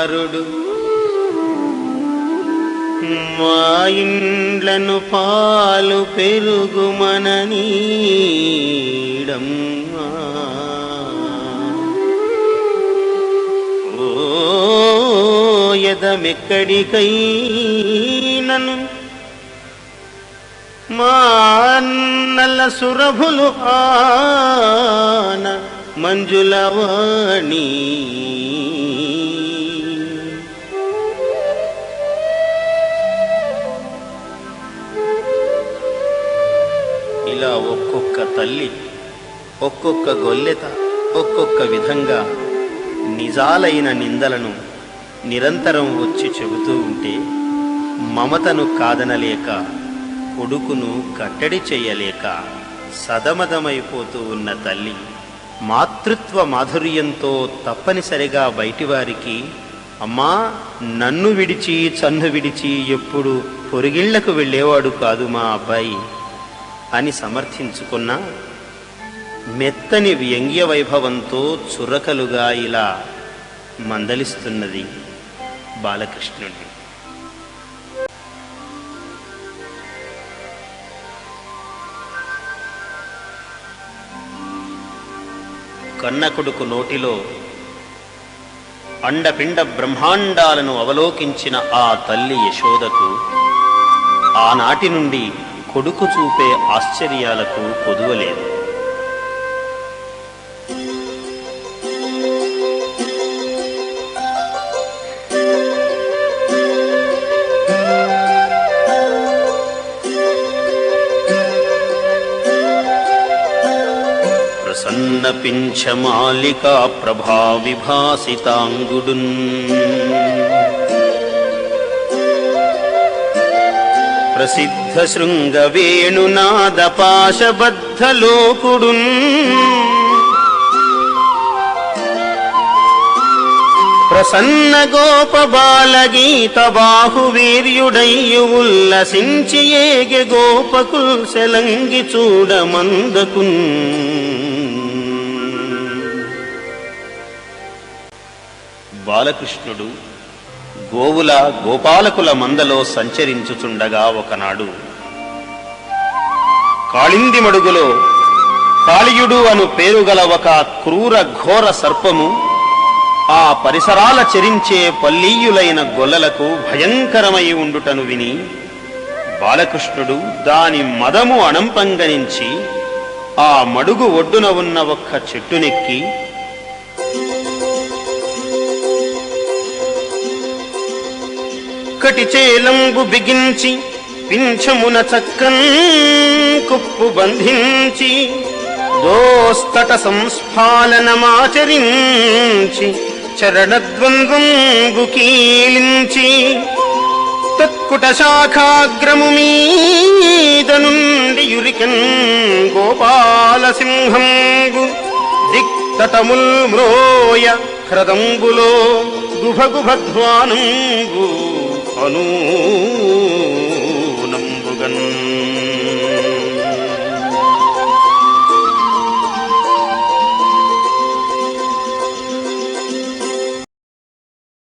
కుమారుడు మా ఇండ్లను పాలు పెరుగుమననీడమ్మా. ఓ యదమెక్కడికైనను మా నల్ల సురభులు ఆన మంజులవాణి. ఇలా ఒక్కొక్క తల్లి ఒక్కొక్క గొల్లెత ఒక్కొక్క విధంగా నిజాలైన నిందలను నిరంతరం వచ్చి చెబుతూ ఉంటే మమతను కాదనలేక కొడుకును కట్టడి చెయ్యలేక సదమదమైపోతూ ఉన్న తల్లి మాతృత్వ మాధుర్యంతో తప్పనిసరిగా బయటివారికి అమ్మా నన్ను విడిచి చన్ను విడిచి ఎప్పుడు పొరుగిళ్లకు వెళ్ళేవాడు కాదు మా అబ్బాయి అని సమర్థించుకున్న మెత్తని వ్యంగ్య వైభవంతో చురకలుగా ఇలా మందలిస్తున్నది బాలకృష్ణుడిని. కన్న కొడుకు నోటిలో అండపిండ బ్రహ్మాండాలను అవలోకించిన ఆ తల్లి యశోదకు ఆనాటి నుండి కొడుకు చూపే ఆశ్చర్యాలకు కొదువలేదు. ప్రసన్న పింఛమాలికా ప్రభా విభాసితాంగుడున్ ప్రసిద్ధ శృంగ వేణునాద పాశబద్ధలోకుడున్ ప్రసన్న గోప బాలగీత బాహువీర్యుడయ్యు ఉల్లసించి ఏగె గోపకుల్ సెలంగి చూడమందకున్. బాలకృష్ణుడు గోవుల గోపాలకుల మందలో సంచరించుచుండగా ఒకనాడు కాళింది మడుగులో కాళియుడు అను పేరుగల ఒక క్రూర ఘోర సర్పము ఆ పరిసరాల చెరించే పల్లీయులైన గొల్లలకు భయంకరమై ఉండుటను విని బాలకృష్ణుడు దాని మదము అణంపంగనించి ఆ మడుగు ఒడ్డున ఉన్న ఒక్క చెట్టునెక్కి కటిచేలంబు బిగించి పింఛమున చక్కన్ కుప్పు బంధించి దోస్తట సంస్ఫాలనమాచరించి చరణద్వంద్వంబు కీలించి తత్కుట శాఖాగ్రము మీద నుండి యురికన్ గోపాలసింహంబు దిక్తటముల్ మ్రోయ హ్రదంబులో గుభగుభధ్వానంబు అను